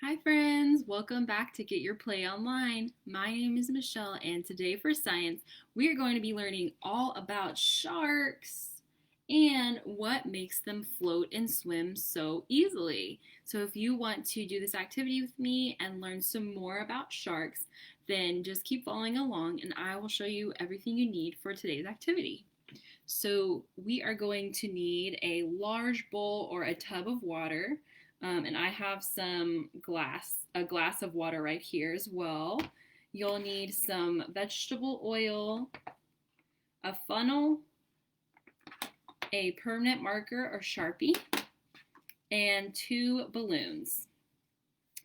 Hi friends, welcome back to Get Your Play Online. My name is Michelle and today for science we are going to be learning all about sharks and what makes them float and swim so easily. So if you want to do this activity with me and learn some more about sharks, then just keep following along and I will show you everything you need for today's activity. So we are going to need a large bowl or a tub of water. And I have a glass of water right here as well. You'll need some vegetable oil, a funnel, a permanent marker or Sharpie, and 2 balloons.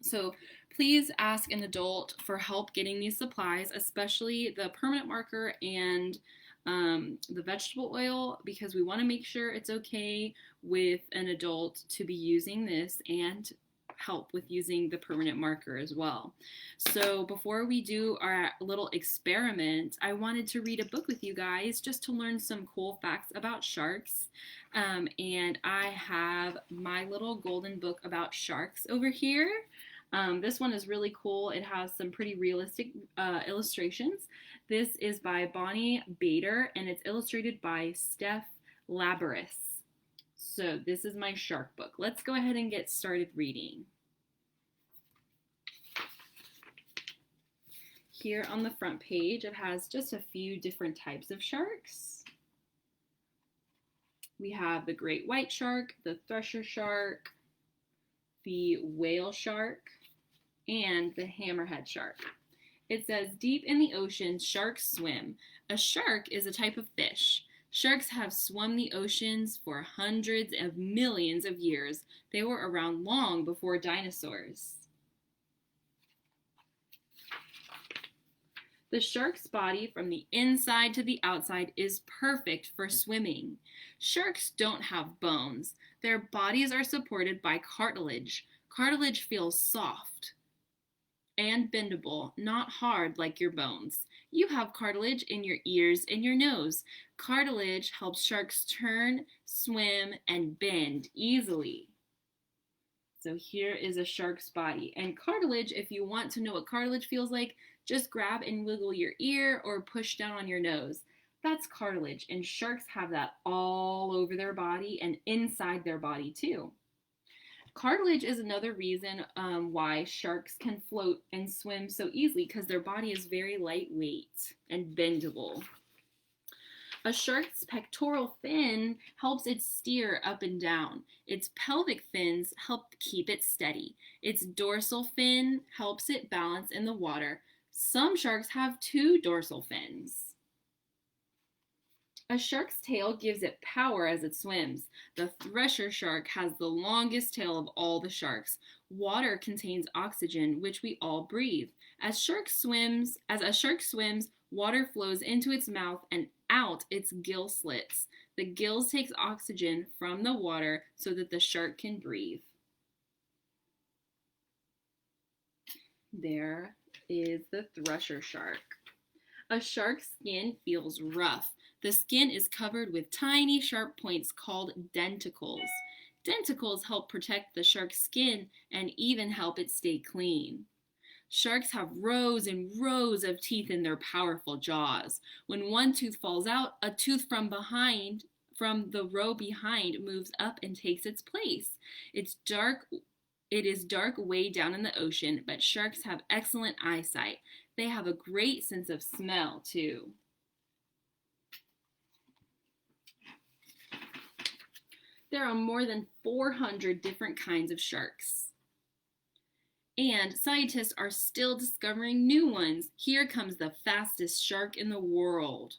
So please ask an adult for help getting these supplies, especially the permanent marker and the vegetable oil, because we want to make sure it's okay with an adult to be using this and help with using the permanent marker as well. So before we do our little experiment, I wanted to read a book with you guys just to learn some cool facts about sharks. And I have my little golden book about sharks over here. This one is really cool. It has some pretty realistic illustrations. This is by Bonnie Bader and it's illustrated by Steph Labaris. So this is my shark book. Let's go ahead and get started reading. Here on the front page, it has just a few different types of sharks. We have the great white shark, the thresher shark, the whale shark, and the hammerhead shark. It says, deep in the ocean, sharks swim. A shark is a type of fish. Sharks have swum the oceans for hundreds of millions of years. They were around long before dinosaurs. The shark's body from the inside to the outside is perfect for swimming. Sharks don't have bones. Their bodies are supported by cartilage. Cartilage feels soft and bendable, not hard like your bones. You have cartilage in your ears and your nose. Cartilage helps sharks turn, swim, and bend easily. So here is a shark's body. And cartilage, if you want to know what cartilage feels like, just grab and wiggle your ear or push down on your nose. That's cartilage, and sharks have that all over their body and inside their body too. Cartilage is another reason why sharks can float and swim so easily, because their body is very lightweight and bendable. A shark's pectoral fin helps it steer up and down. Its pelvic fins help keep it steady. Its dorsal fin helps it balance in the water. Some sharks have 2 dorsal fins. A shark's tail gives it power as it swims. The thresher shark has the longest tail of all the sharks. Water contains oxygen, which we all breathe. As a shark swims, water flows into its mouth and out its gill slits. The gills take oxygen from the water so that the shark can breathe. There is the thresher shark. A shark's skin feels rough. The skin is covered with tiny sharp points called denticles. Denticles help protect the shark's skin and even help it stay clean. Sharks have rows and rows of teeth in their powerful jaws. When one tooth falls out, a tooth from the row behind moves up and takes its place. It is dark way down in the ocean, but sharks have excellent eyesight. They have a great sense of smell, too. There are more than 400 different kinds of sharks. And scientists are still discovering new ones. Here comes the fastest shark in the world.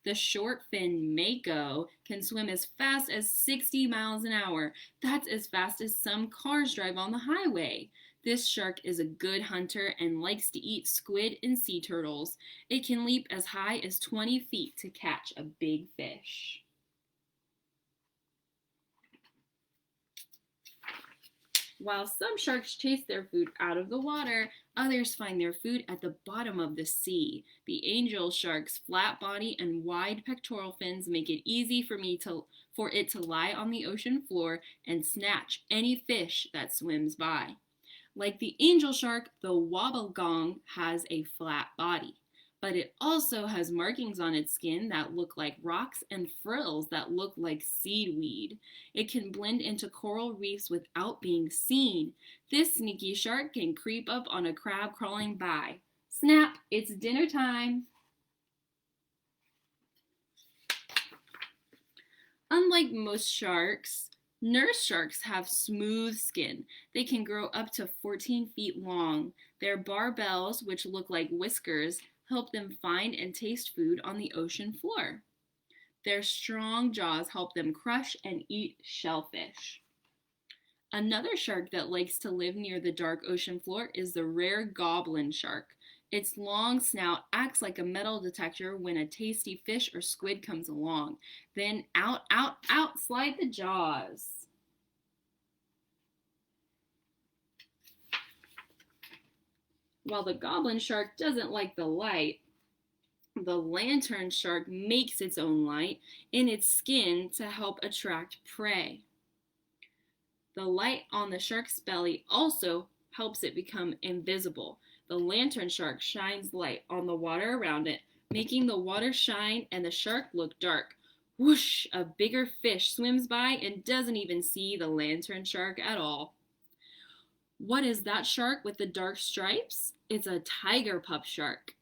The short fin mako can swim as fast as 60 miles an hour. That's as fast as some cars drive on the highway. This shark is a good hunter and likes to eat squid and sea turtles. It can leap as high as 20 feet to catch a big fish. While some sharks chase their food out of the water, others find their food at the bottom of the sea. The angel shark's flat body and wide pectoral fins make it easy for it to lie on the ocean floor and snatch any fish that swims by. Like the angel shark, the wobbegong has a flat body, but it also has markings on its skin that look like rocks and frills that look like seaweed. It can blend into coral reefs without being seen. This sneaky shark can creep up on a crab crawling by. Snap, it's dinner time. Unlike most sharks, nurse sharks have smooth skin. They can grow up to 14 feet long. Their barbels, which look like whiskers, help them find and taste food on the ocean floor. Their strong jaws help them crush and eat shellfish. Another shark that likes to live near the dark ocean floor is the rare goblin shark. Its long snout acts like a metal detector when a tasty fish or squid comes along. Then out, out, out slide the jaws. While the goblin shark doesn't like the light, the lantern shark makes its own light in its skin to help attract prey. The light on the shark's belly also helps it become invisible. The lantern shark shines light on the water around it, making the water shine and the shark look dark. Whoosh! A bigger fish swims by and doesn't even see the lantern shark at all. What is that shark with the dark stripes? It's a tiger pup shark.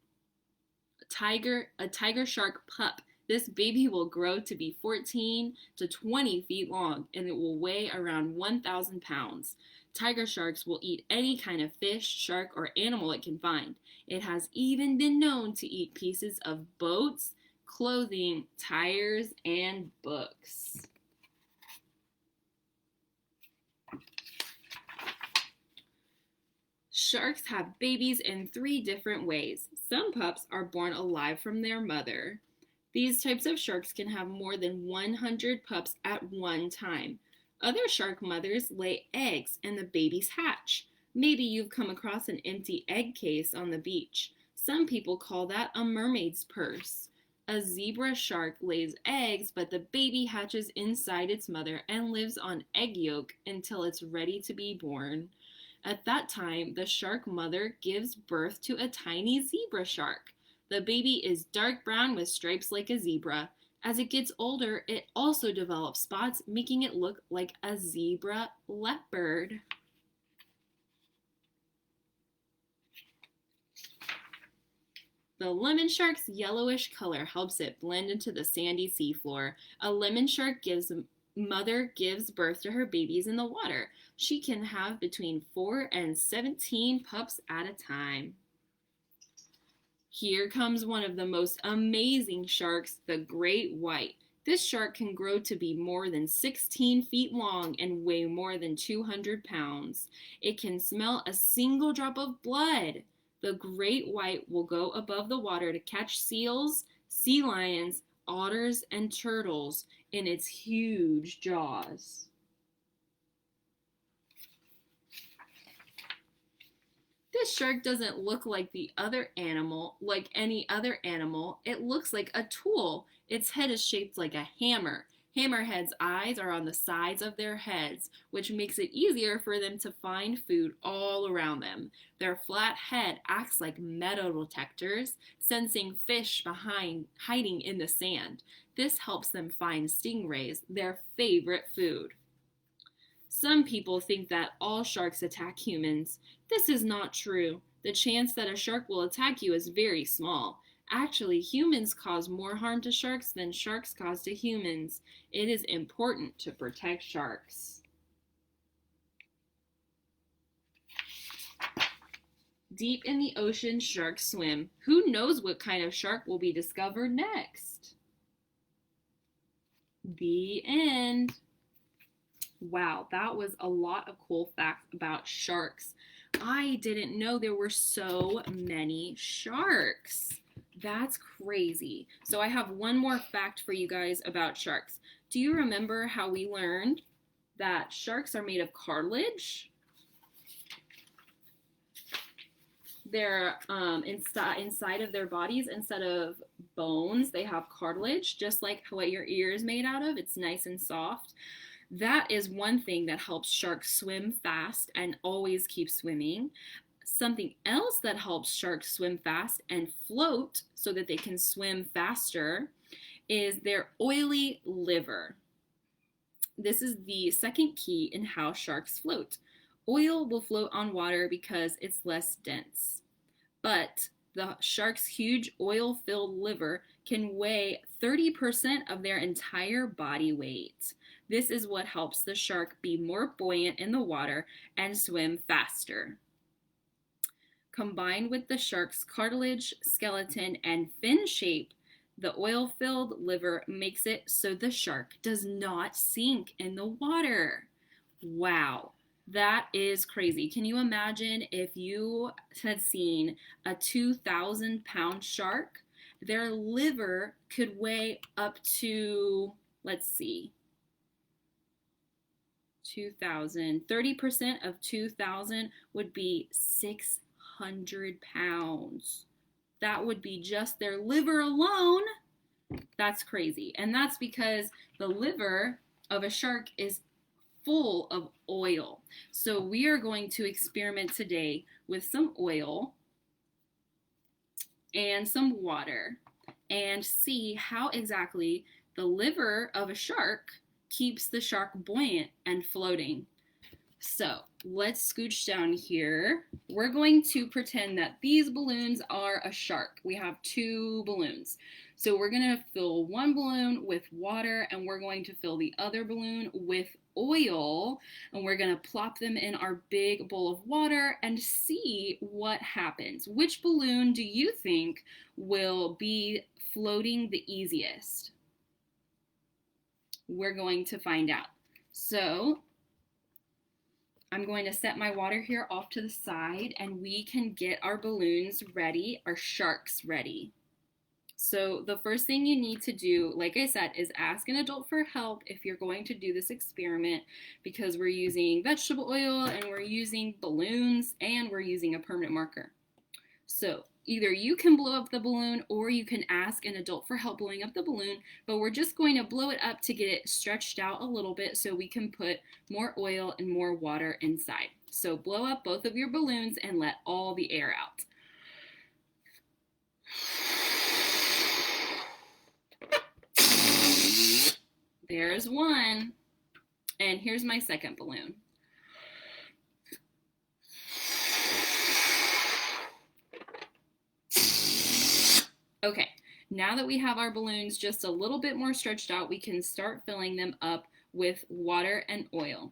A tiger shark pup. This baby will grow to be 14 to 20 feet long and it will weigh around 1,000 pounds. Tiger sharks will eat any kind of fish, shark, or animal it can find. It has even been known to eat pieces of boats, clothing, tires, and books. Sharks have babies in 3 different ways. Some pups are born alive from their mother. These types of sharks can have more than 100 pups at one time. Other shark mothers lay eggs and the babies hatch. Maybe you've come across an empty egg case on the beach. Some people call that a mermaid's purse. A zebra shark lays eggs, but the baby hatches inside its mother and lives on egg yolk until it's ready to be born. At that time, the shark mother gives birth to a tiny zebra shark. The baby is dark brown with stripes like a zebra. As it gets older, it also develops spots, making it look like a zebra leopard. The lemon shark's yellowish color helps it blend into the sandy seafloor. A lemon shark mother gives birth to her babies in the water. She can have between 4 and 17 pups at a time. Here comes one of the most amazing sharks, the great white. This shark can grow to be more than 16 feet long and weigh more than 200 pounds. It can smell a single drop of blood. The great white will go above the water to catch seals, sea lions, otters, and turtles in its huge jaws. This shark doesn't look like any other animal. It looks like a tool. Its head is shaped like a hammer. Hammerheads' eyes are on the sides of their heads, which makes it easier for them to find food all around them. Their flat head acts like metal detectors, sensing fish hiding in the sand. This helps them find stingrays, their favorite food. Some people think that all sharks attack humans. This is not true. The chance that a shark will attack you is very small. Actually, humans cause more harm to sharks than sharks cause to humans. It is important to protect sharks. Deep in the ocean, sharks swim. Who knows what kind of shark will be discovered next? The end. Wow, that was a lot of cool facts about sharks. I didn't know there were so many sharks. That's crazy. So I have one more fact for you guys about sharks. Do you remember how we learned that sharks are made of cartilage? They're inside of their bodies, instead of bones, they have cartilage, just like what your ear is made out of. It's nice and soft. That is one thing that helps sharks swim fast and always keep swimming. Something else that helps sharks swim fast and float so that they can swim faster is their oily liver. This is the second key in how sharks float. Oil will float on water because it's less dense. But the shark's huge oil-filled liver can weigh 30% of their entire body weight. This is what helps the shark be more buoyant in the water and swim faster. Combined with the shark's cartilage, skeleton, and fin shape, the oil-filled liver makes it so the shark does not sink in the water. Wow, that is crazy. Can you imagine if you had seen a 2,000-pound shark? Their liver could weigh up to, let's see, 2,000. 30% of 2,000 would be 600 pounds. That would be just their liver alone. That's crazy. And that's because the liver of a shark is full of oil. So we are going to experiment today with some oil and some water and see how exactly the liver of a shark keeps the shark buoyant and floating. So let's scooch down here. We're going to pretend that these balloons are a shark. We have two balloons. So we're going to fill one balloon with water and we're going to fill the other balloon with oil, and we're going to plop them in our big bowl of water and see what happens. Which balloon do you think will be floating the easiest? We're going to find out. So I'm going to set my water here off to the side and we can get our balloons ready, our sharks ready. So the first thing you need to do, like I said, is ask an adult for help if you're going to do this experiment, because we're using vegetable oil and we're using balloons and we're using a permanent marker. So either you can blow up the balloon or you can ask an adult for help blowing up the balloon, but we're just going to blow it up to get it stretched out a little bit so we can put more oil and more water inside. So blow up both of your balloons and let all the air out. There's one. And here's my second balloon. Okay, now that we have our balloons just a little bit more stretched out, we can start filling them up with water and oil.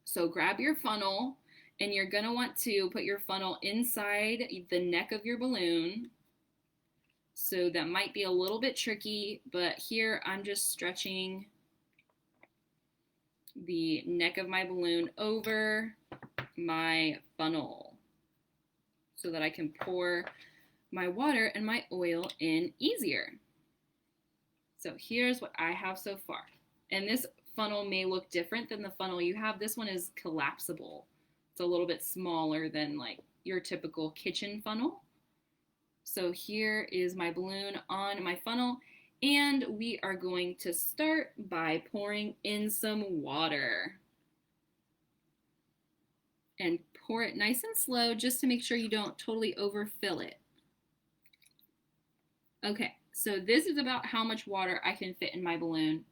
So grab your funnel, and you're going to want to put your funnel inside the neck of your balloon. So that might be a little bit tricky, but here I'm just stretching the neck of my balloon over my funnel so that I can pour my water and my oil in easier. So here's what I have so far. And this funnel may look different than the funnel you have. This one is collapsible. It's a little bit smaller than like your typical kitchen funnel. So here is my balloon on my funnel, and we are going to start by pouring in some water. And pour it nice and slow just to make sure you don't totally overfill it. Okay, so this is about how much water I can fit in my balloon.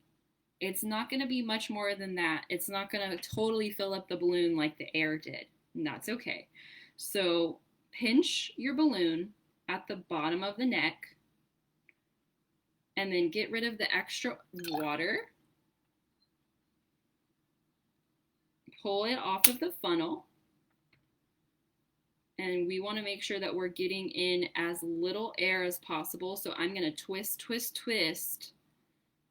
It's not going to be much more than that. It's not going to totally fill up the balloon like the air did, and that's okay. So pinch your balloon at the bottom of the neck, and then get rid of the extra water. Pull it off of the funnel, and we want to make sure that we're getting in as little air as possible. So I'm going to twist, twist, twist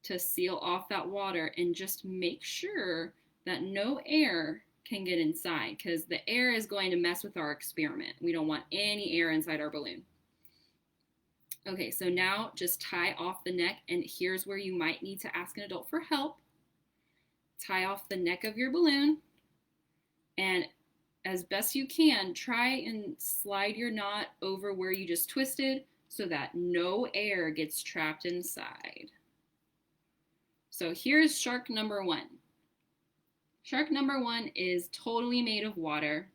to seal off that water, and just make sure that no air can get inside, because the air is going to mess with our experiment. We don't want any air inside our balloon. Okay, so now just tie off the neck, and here's where you might need to ask an adult for help. Tie off the neck of your balloon, and as best you can, try and slide your knot over where you just twisted so that no air gets trapped inside. So here's shark number one. Shark number 1 is totally made of water.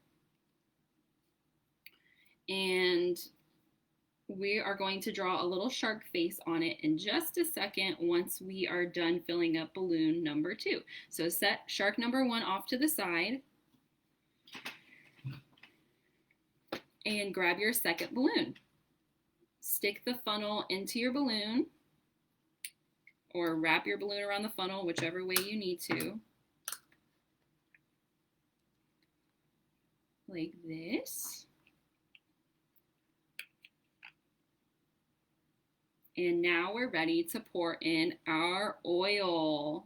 And we are going to draw a little shark face on it in just a second once we are done filling up balloon number 2. So set shark number 1 off to the side and grab your second balloon. Stick the funnel into your balloon or wrap your balloon around the funnel, whichever way you need to. Like this. And now we're ready to pour in our oil.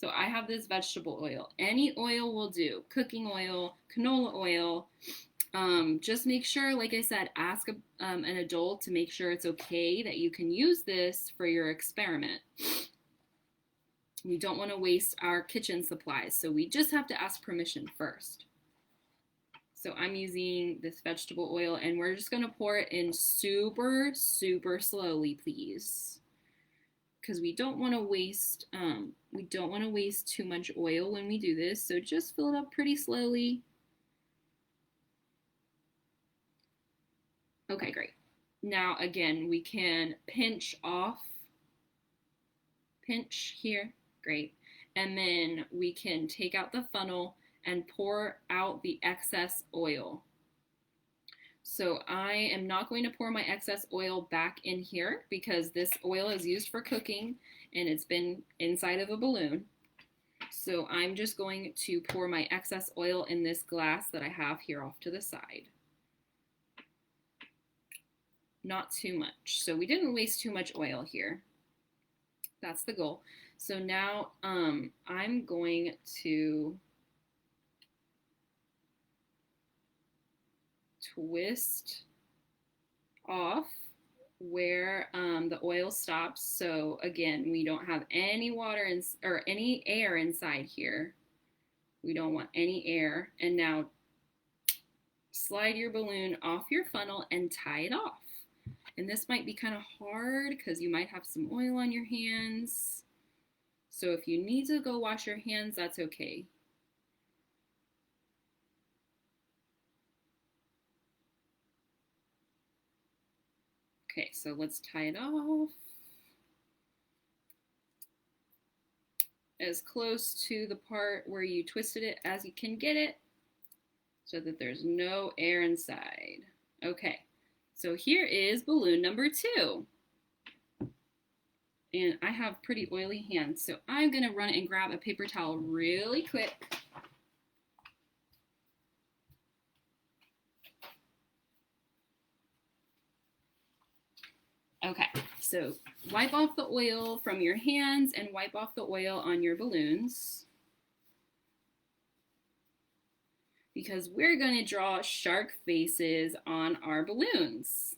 So I have this vegetable oil. Any oil will do. Cooking oil, canola oil. Just make sure, like I said, ask an adult to make sure it's okay that you can use this for your experiment. We don't want to waste our kitchen supplies, so we just have to ask permission first. So I'm using this vegetable oil, and we're just going to pour it in super, super slowly, please, because we don't want to waste too much oil when we do this. So just fill it up pretty slowly. Okay, great. Now again, we can pinch here, great, and then we can take out the funnel and pour out the excess oil. So I am not going to pour my excess oil back in here because this oil is used for cooking and it's been inside of a balloon. So I'm just going to pour my excess oil in this glass that I have here off to the side. Not too much. So we didn't waste too much oil here. That's the goal. So now I'm going to twist off where the oil stops. So again, we don't have any water or any air inside here. We don't want any air. And now slide your balloon off your funnel and tie it off. And this might be kind of hard because you might have some oil on your hands. So if you need to go wash your hands, that's okay. Okay, so let's tie it off as close to the part where you twisted it as you can get it so that there's no air inside. Okay, so here is balloon number 2. And I have pretty oily hands, so I'm gonna run and grab a paper towel really quick. Okay, so wipe off the oil from your hands and wipe off the oil on your balloons, because we're going to draw shark faces on our balloons.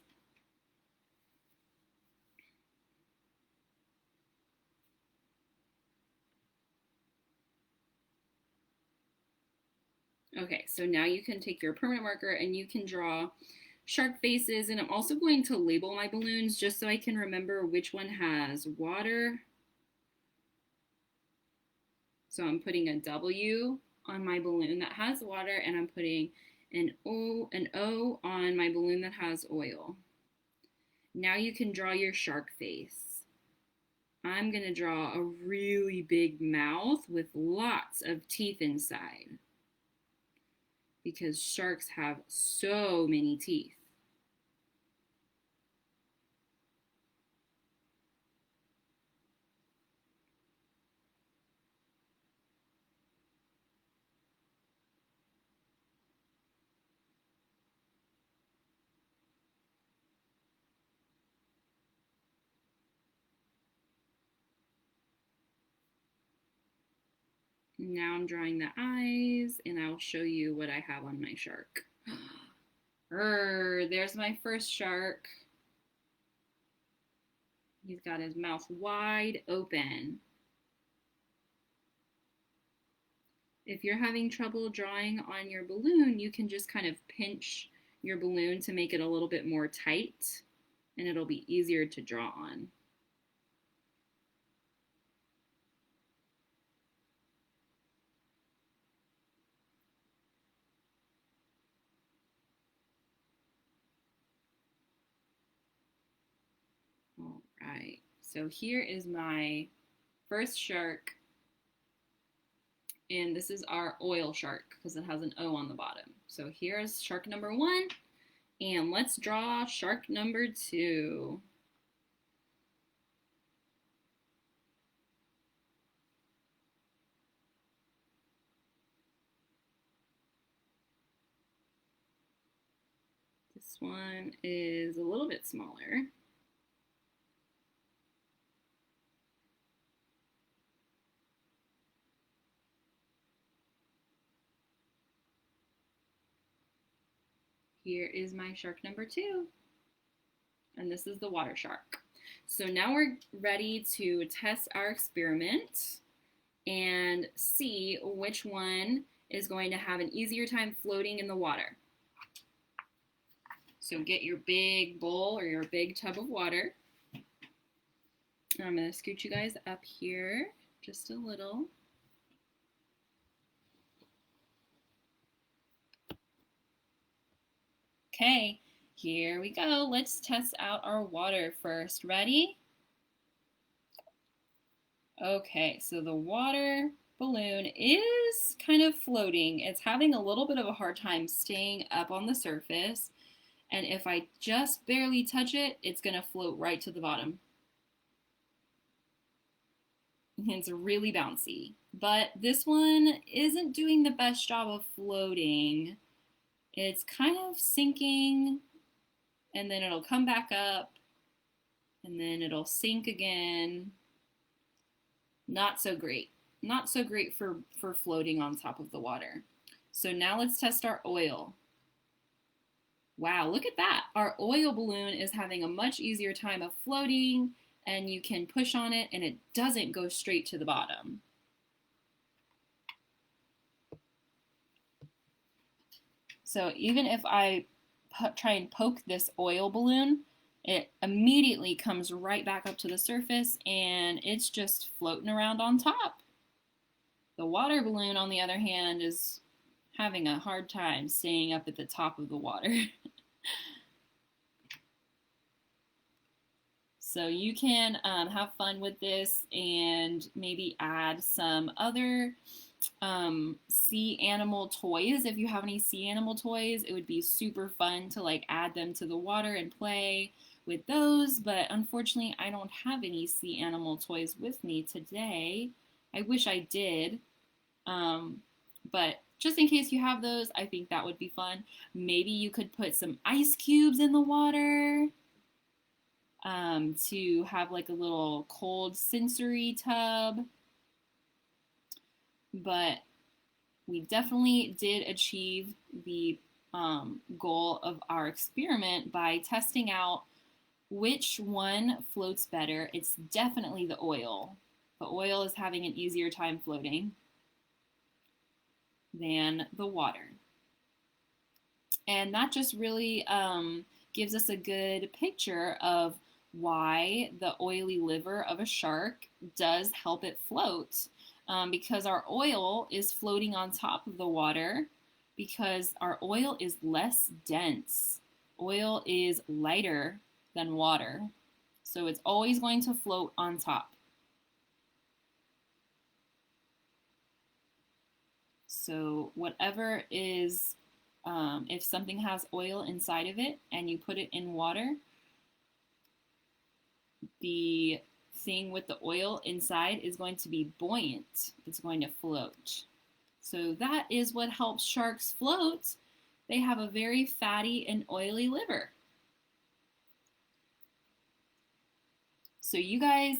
Okay, so now you can take your permanent marker and you can draw shark faces, and I'm also going to label my balloons just so I can remember which one has water. So I'm putting a W on my balloon that has water, and I'm putting an O on my balloon that has oil. Now you can draw your shark face. I'm going to draw a really big mouth with lots of teeth inside, because sharks have so many teeth. Now I'm drawing the eyes, and I'll show you what I have on my shark. There's my first shark. He's got his mouth wide open. If you're having trouble drawing on your balloon, you can just kind of pinch your balloon to make it a little bit more tight, and it'll be easier to draw on. right, so here is my first shark, and this is our oil shark because it has an O on the bottom. So here's shark number 1, and let's draw shark number 2. This one is a little bit smaller. Here is my shark number 2, and this is the water shark. So now we're ready to test our experiment and see which one is going to have an easier time floating in the water. So get your big bowl or your big tub of water. And I'm going to scoot you guys up here just a little. Okay, here we go. Let's test out our water first. Ready? Okay, so the water balloon is kind of floating. It's having a little bit of a hard time staying up on the surface. And if I just barely touch it, it's going to float right to the bottom. It's really bouncy. But this one isn't doing the best job of floating. It's kind of sinking, and then it'll come back up, and then it'll sink again. Not so great. Not so great for floating on top of the water. So now let's test our oil. Wow, look at that. Our oil balloon is having a much easier time of floating, and you can push on it and it doesn't go straight to the bottom. So even if I try and poke this oil balloon, it immediately comes right back up to the surface and it's just floating around on top. The water balloon, on the other hand, is having a hard time staying up at the top of the water. So you can have fun with this and maybe add some other sea animal toys. If you have any sea animal toys, it would be super fun to like add them to the water and play with those, but unfortunately I don't have any sea animal toys with me today. I wish I did, but just in case you have those, I think that would be fun. Maybe you could put some ice cubes in the water to have like a little cold sensory tub. But we definitely did achieve the goal of our experiment by testing out which one floats better. It's definitely the oil. The oil is having an easier time floating than the water. And that just really gives us a good picture of why the oily liver of a shark does help it float. Because our oil is floating on top of the water because our oil is less dense. Oil is lighter than water, so it's always going to float on top. So whatever is, if something has oil inside of it and you put it in water, the thing with the oil inside is going to be buoyant. It's going to float. So that is what helps sharks float. They have a very fatty and oily liver. So you guys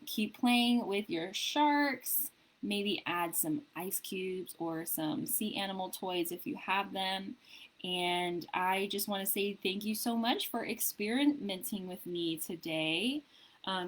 keep playing with your sharks. Maybe add some ice cubes or some sea animal toys if you have them. And I just want to say thank you so much for experimenting with me today.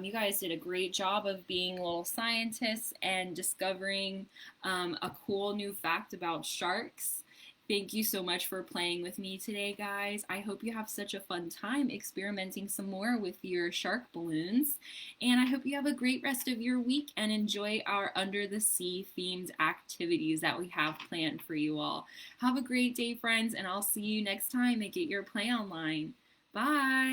You guys did a great job of being little scientists and discovering a cool new fact about sharks. Thank you so much for playing with me today, guys. I hope you have such a fun time experimenting some more with your shark balloons. And I hope you have a great rest of your week and enjoy our Under the Sea themed activities that we have planned for you all. Have a great day, friends, and I'll see you next time at Get Your Play Online. Bye!